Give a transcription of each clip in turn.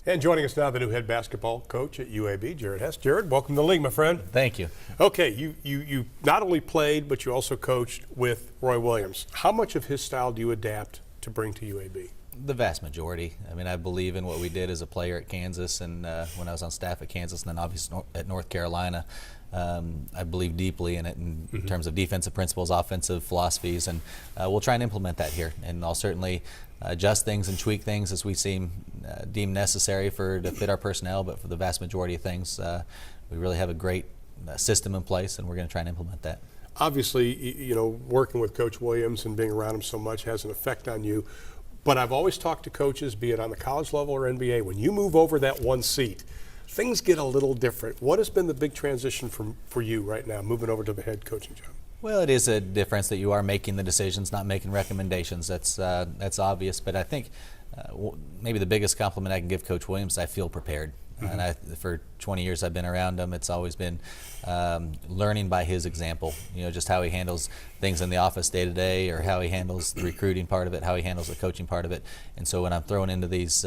And joining us now, the new head basketball coach at UAB, Jerod Haase. Jerod, welcome to the league, my friend. Thank you. Okay, you not only played, but you also coached with Roy Williams. How much of his style do you adapt to bring to UAB? The vast majority. I mean, I believe in what we did as a player at Kansas, and when I was on staff at Kansas, and then obviously at North Carolina. I believe deeply in it in terms of defensive principles, offensive philosophies, and we'll try and implement that here. And I'll certainly adjust things and tweak things as we deem necessary to fit our personnel. But for the vast majority of things, we really have a great system in place, and we're going to try and implement that. Obviously, you know, working with Coach Williams and being around him so much has an effect on you. But I've always talked to coaches, be it on the college level or NBA, when you move over that one seat, things get a little different. What has been the big transition for you right now, moving over to the head coaching job? Well, it is a difference that you are making the decisions, not making recommendations. That's obvious. But I think maybe the biggest compliment I can give Coach Williams is I feel prepared. And for 20 years I've been around him, it's always been learning by his example. You know, just how he handles things in the office day to day, or how he handles the recruiting part of it, how he handles the coaching part of it. And so when I'm thrown into these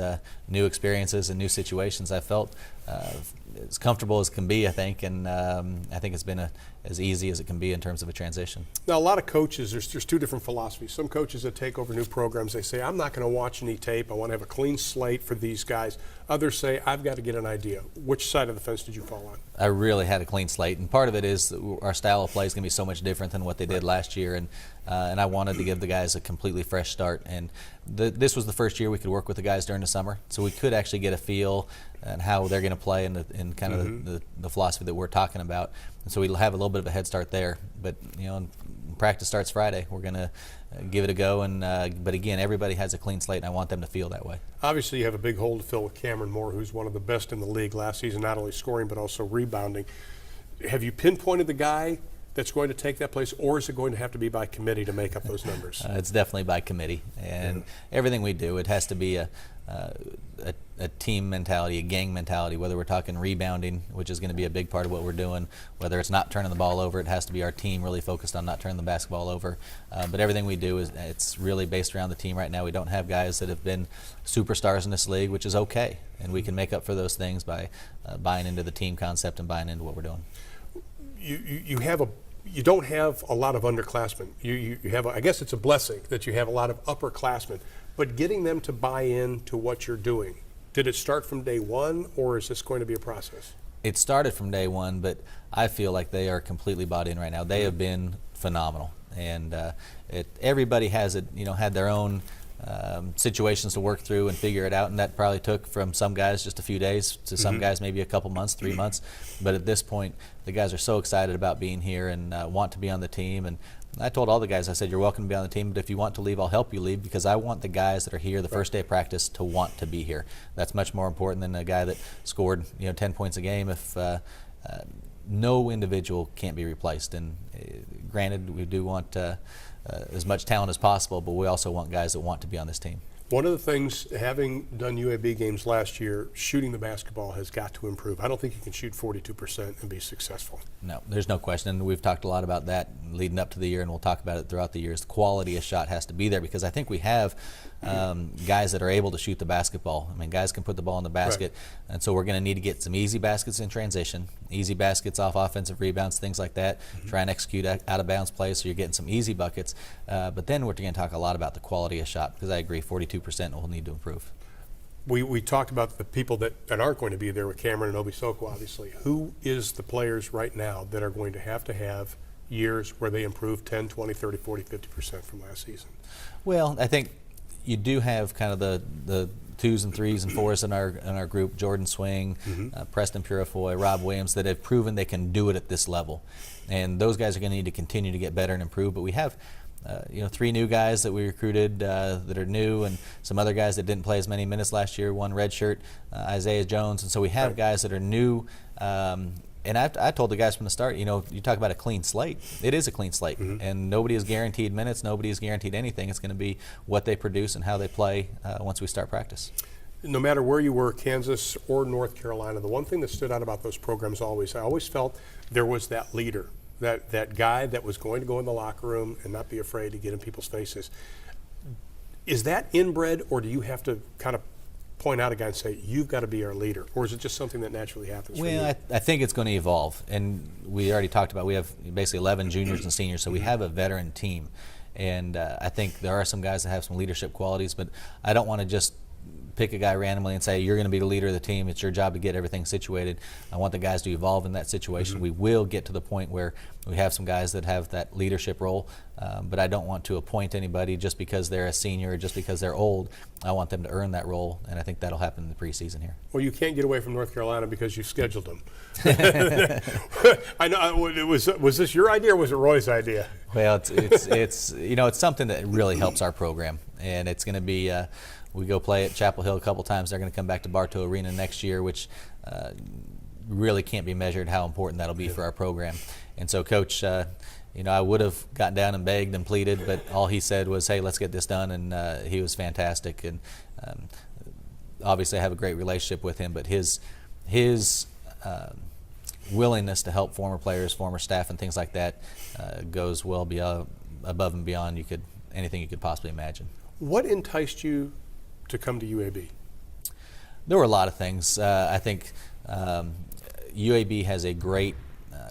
new experiences and new situations, I felt as comfortable as can be, I think, and I think it's been as easy as it can be in terms of a transition. Now, a lot of coaches, there's two different philosophies. Some coaches that take over new programs, they say, I'm not going to watch any tape. I want to have a clean slate for these guys. Others say, I've got to get an idea. Which side of the fence did you fall on? I really had a clean slate, and part of it is that our style of play is going to be so much different than what they did last year, and I wanted to give the guys a completely fresh start. And this was the first year we could work with the guys during the summer, so we could actually get a feel and how they're going to play in kind of the philosophy that we're talking about. And so we'll have a little bit of a head start there. But you know, practice starts Friday. We're going to give it a go. And but again, everybody has a clean slate, and I want them to feel that way. Obviously, you have a big hole to fill with Cameron Moore, who's one of the best in the league last season, not only scoring but also rebounding. Have you pinpointed the guy that's going to take that place, or is it going to have to be by committee to make up those numbers? It's definitely by committee, and everything we do, it has to be a team mentality, a gang mentality, whether we're talking rebounding, which is going to be a big part of what we're doing, whether it's not turning the ball over, it has to be our team really focused on not turning the basketball over. But everything we do, it's really based around the team right now. We don't have guys that have been superstars in this league, which is okay, and we can make up for those things by buying into the team concept and buying into what we're doing. You don't have a lot of underclassmen. You have I guess it's a blessing that you have a lot of upperclassmen, but getting them to buy in to what you're doing, did it start from day one, or is this going to be a process? It started from day one, but I feel like they are completely bought in right now. They have been phenomenal, and everybody has had their own situations to work through and figure it out, and that probably took from some guys just a few days to some guys maybe a couple months, 3 months. But at this point, the guys are so excited about being here and want to be on the team. And I told all the guys, I said, you're welcome to be on the team, but if you want to leave, I'll help you leave, because I want the guys that are here the first day of practice to want to be here. That's much more important than a guy that scored 10 points a game. If no individual can't be replaced, and granted, we do want as much talent as possible, but we also want guys that want to be on this team. One of the things, having done UAB games last year, shooting the basketball has got to improve. I don't think you can shoot 42% and be successful. No, there's no question, and we've talked a lot about that leading up to the year, and we'll talk about it throughout the years. The quality of shot has to be there, because I think we have guys that are able to shoot the basketball. I mean, guys can put the ball in the basket, and so we're going to need to get some easy baskets in transition, easy baskets off offensive rebounds, things like that. Try and execute out of bounds plays so you're getting some easy buckets. But then we're going to talk a lot about the quality of shot, because I agree, 42% will need to improve. We talked about the people that aren't going to be there with Cameron and Obisoko, obviously. Who is the players right now that are going to have years where they improve 10, 20, 30, 40, 50% from last season? Well, I think you do have kind of the 2s and 3s and 4s in our group, Jordan Swing, Preston Purifoy, Rob Williams, that have proven they can do it at this level. And those guys are going to need to continue to get better and improve. But we have 3 new guys that we recruited that are new, and some other guys that didn't play as many minutes last year, one redshirt, Isaiah Jones. And so we have guys that are new. And I told the guys from the start, you talk about a clean slate. It is a clean slate, and nobody is guaranteed minutes. Nobody is guaranteed anything. It's going to be what they produce and how they play once we start practice. No matter where you were, Kansas or North Carolina, the one thing that stood out about those programs I always felt there was that leader, that guy that was going to go in the locker room and not be afraid to get in people's faces. Is that inbred, or do you have to kind of point out a guy and say, you've got to be our leader? Or is it just something that naturally happens for you? Well, I think it's going to evolve. And we already talked about, we have basically 11 juniors and seniors, so we have a veteran team. And I think there are some guys that have some leadership qualities, but I don't want to just pick a guy randomly and say, you're going to be the leader of the team. It's your job to get everything situated. I want the guys to evolve in that situation. We will get to the point where we have some guys that have that leadership role, but I don't want to appoint anybody just because they're a senior or just because they're old. I want them to earn that role, and I think that'll happen in the preseason here. Well, you can't get away from North Carolina because you scheduled them. I know. Was this your idea or was it Roy's idea? Well, it's you know, it's something that really helps our program, and it's going to be. We go play at Chapel Hill a couple times. They're going to come back to Bartow Arena next year, which really can't be measured how important that'll be for our program. And so, Coach, you know, I would have gotten down and begged and pleaded, but all he said was, "Hey, let's get this done," and he was fantastic. And obviously, I have a great relationship with him, but his willingness to help former players, former staff, and things like that goes well above and beyond anything you could possibly imagine. What enticed you to come to UAB? There were a lot of things. I think UAB has a great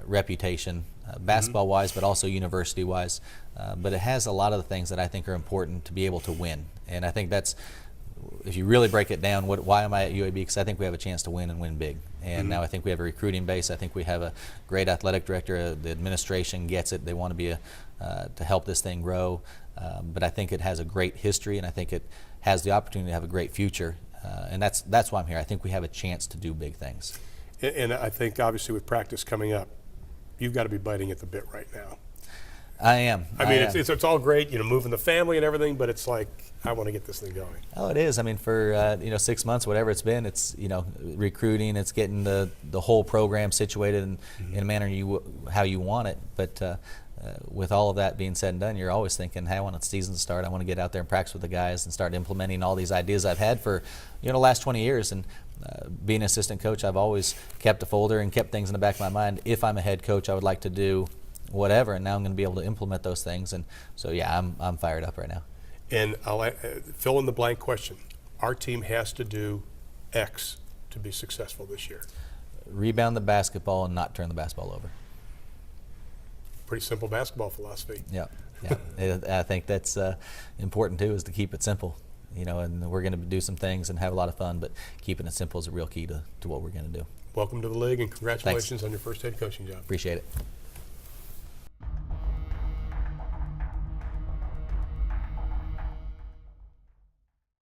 reputation, basketball-wise, but also university-wise. But it has a lot of the things that I think are important to be able to win. And I think that's, if you really break it down, why am I at UAB? Because I think we have a chance to win and win big. And now I think we have a recruiting base. I think we have a great athletic director. The administration gets it. They want to be to help this thing grow. But I think it has a great history, and I think it has the opportunity to have a great future. And that's why I'm here. I think we have a chance to do big things. And I think, obviously, with practice coming up, you've got to be biting at the bit right now. I am. I mean, it's all great, you know, moving the family and everything, but it's like, I want to get this thing going. Oh, it is. I mean, for 6 months, whatever it's been, it's recruiting, it's getting the whole program situated in a manner how you want it. But with all of that being said and done, you're always thinking, hey, I want the season to start. I want to get out there and practice with the guys and start implementing all these ideas I've had for the last 20 years. And being an assistant coach, I've always kept a folder and kept things in the back of my mind. If I'm a head coach, I would like to do whatever, and now I'm going to be able to implement those things. And so, yeah, I'm fired up right now. And I'll fill in the blank question. Our team has to do X to be successful this year. Rebound the basketball and not turn the basketball over. Pretty simple basketball philosophy. Yeah. I think that's important too, is to keep it simple. And we're going to do some things and have a lot of fun, but keeping it simple is a real key to what we're going to do. Welcome to the league, and congratulations on your first head coaching job. Appreciate it.